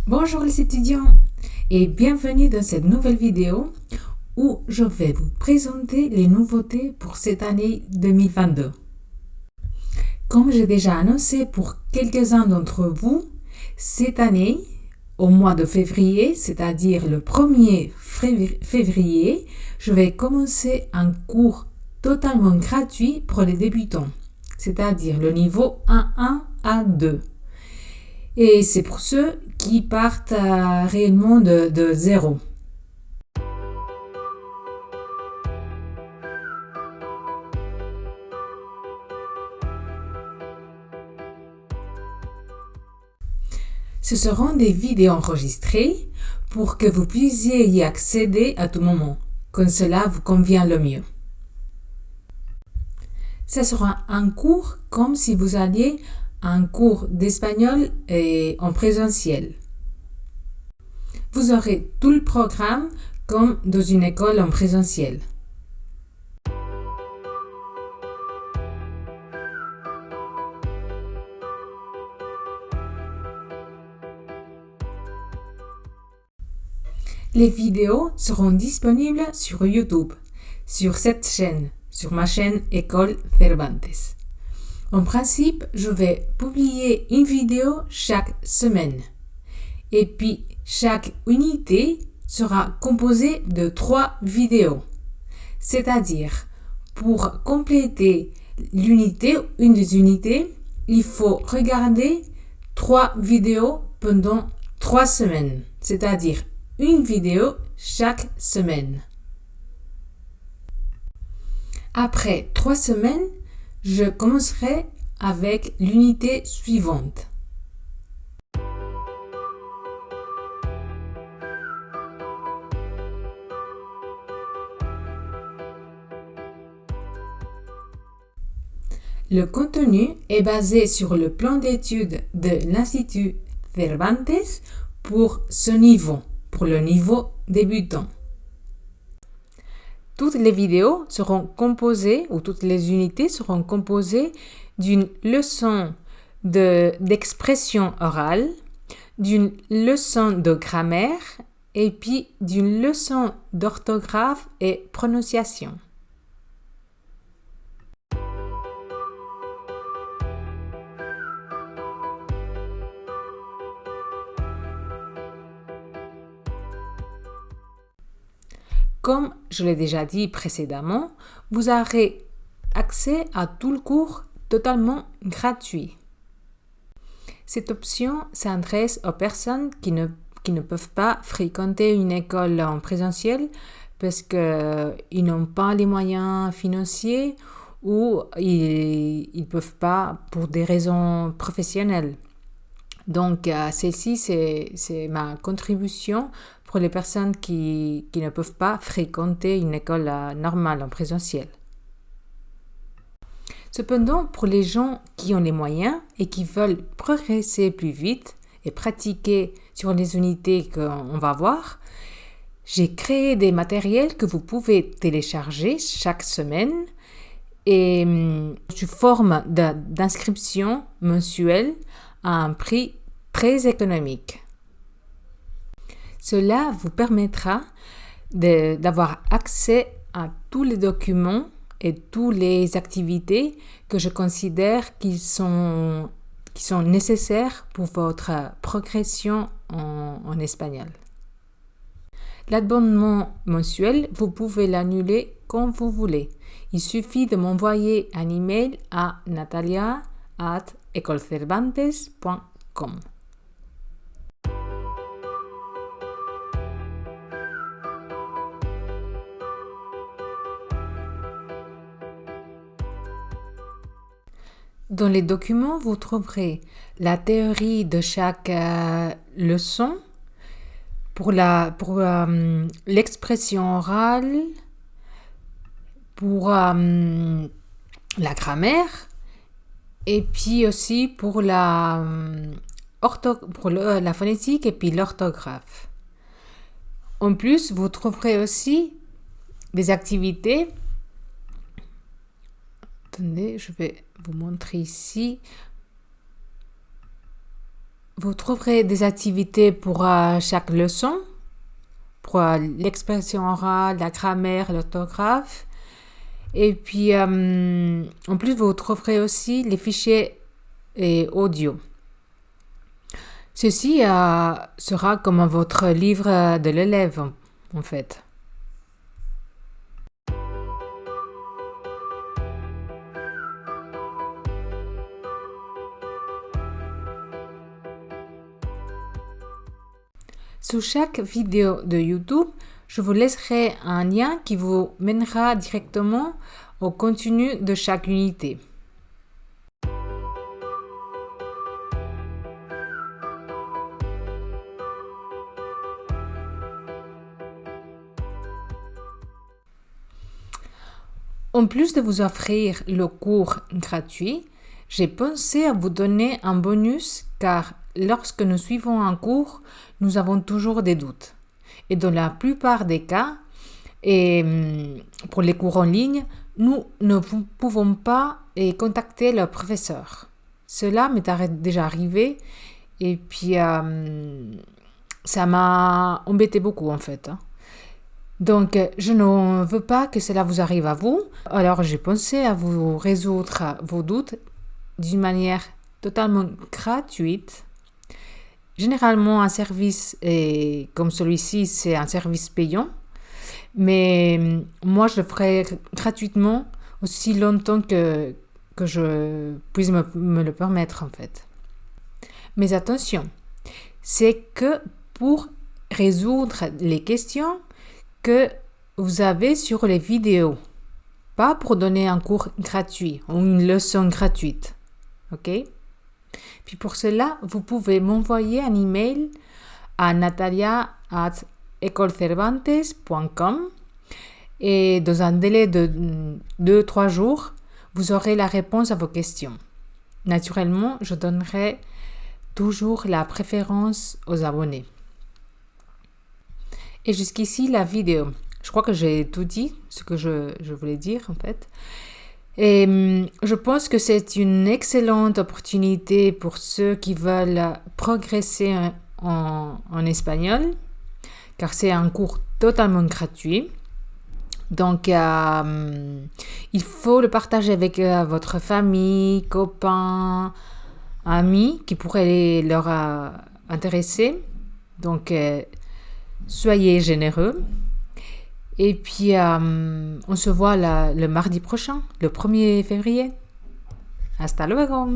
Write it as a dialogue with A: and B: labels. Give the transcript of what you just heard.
A: Bonjour les étudiants et bienvenue dans cette nouvelle vidéo où je vais vous présenter les nouveautés pour cette année 2022. Comme j'ai déjà annoncé pour quelques-uns d'entre vous, cette année, au mois de février, c'est-à-dire le 1er février, je vais commencer un cours totalement gratuit pour les débutants, c'est-à-dire le niveau 1-1 à 2. Et c'est pour ceux qui partent réellement de zéro. Ce seront des vidéos enregistrées pour que vous puissiez y accéder à tout moment, comme cela vous convient le mieux. Ce sera un cours comme si vous alliez à un cours d'espagnol et en présentiel. Vous aurez tout le programme comme dans une école en présentiel. Les vidéos seront disponibles sur YouTube, sur cette chaîne, sur ma chaîne École Cervantes. En principe, je vais publier une vidéo chaque semaine. Et puis, chaque unité sera composée de 3 vidéos. C'est-à-dire, pour compléter l'unité, une des unités, il faut regarder 3 vidéos pendant 3 semaines. C'est-à-dire, une vidéo chaque semaine. Après 3 semaines, je commencerai avec l'unité suivante. Le contenu est basé sur le plan d'études de l'Institut Cervantes pour ce niveau, pour le niveau débutant. Toutes les vidéos seront composées, ou toutes les unités seront composées d'une leçon d'expression orale, d'une leçon de grammaire et puis d'une leçon d'orthographe et prononciation. Comme je l'ai déjà dit précédemment, vous aurez accès à tout le cours totalement gratuit. Cette option s'adresse aux personnes qui ne peuvent pas fréquenter une école en présentiel parce qu'ils n'ont pas les moyens financiers ou ils ne peuvent pas pour des raisons professionnelles. Donc, celle-ci, c'est ma contribution pour les personnes qui ne peuvent pas fréquenter une école normale en présentiel. Cependant, pour les gens qui ont les moyens et qui veulent progresser plus vite et pratiquer sur les unités qu'on va voir, j'ai créé des matériels que vous pouvez télécharger chaque semaine et sous forme d'inscription mensuelle à un prix très économique. Cela vous permettra d'avoir accès à tous les documents et toutes les activités que je considère qui sont nécessaires pour votre progression en espagnol. L'abonnement mensuel, vous pouvez l'annuler quand vous voulez. Il suffit de m'envoyer un email à natalia@ecolcervantes.com. Dans les documents, vous trouverez la théorie de chaque leçon pour l'expression orale, pour la grammaire et puis aussi pour la phonétique et puis l'orthographe. En plus, vous trouverez aussi des activités. Attendez, je vais vous montrer ici. Vous trouverez des activités pour chaque leçon, pour l'expression orale, la grammaire, l'orthographe. Et puis, en plus, vous trouverez aussi les fichiers audio. Ceci sera comme votre livre de l'élève, en fait. Sous chaque vidéo de YouTube, je vous laisserai un lien qui vous mènera directement au contenu de chaque unité. En plus de vous offrir le cours gratuit, j'ai pensé à vous donner un bonus car lorsque nous suivons un cours, nous avons toujours des doutes. Et dans la plupart des cas, et pour les cours en ligne, nous ne pouvons pas contacter le professeur. Cela m'est déjà arrivé et puis ça m'a embêté beaucoup en fait. Donc, je ne veux pas que cela vous arrive à vous. Alors, j'ai pensé à vous résoudre vos doutes d'une manière totalement gratuite. Généralement, un service comme celui-ci, c'est un service payant. Mais moi, je le ferai gratuitement aussi longtemps que je puisse me le permettre, en fait. Mais attention, c'est que pour résoudre les questions que vous avez sur les vidéos, pas pour donner un cours gratuit ou une leçon gratuite, ok? Puis pour cela, vous pouvez m'envoyer un email à natalia@ecolecervantes.com et dans un délai de 2-3 jours, vous aurez la réponse à vos questions. Naturellement, je donnerai toujours la préférence aux abonnés. Et jusqu'ici, la vidéo. Je crois que j'ai tout dit, ce que je voulais dire en fait. Et je pense que c'est une excellente opportunité pour ceux qui veulent progresser en espagnol, car c'est un cours totalement gratuit. Donc, il faut le partager avec votre famille, copains, amis qui pourraient leur intéresser. Donc, soyez généreux. Et puis, on se voit le mardi prochain, le 1er février. Hasta luego!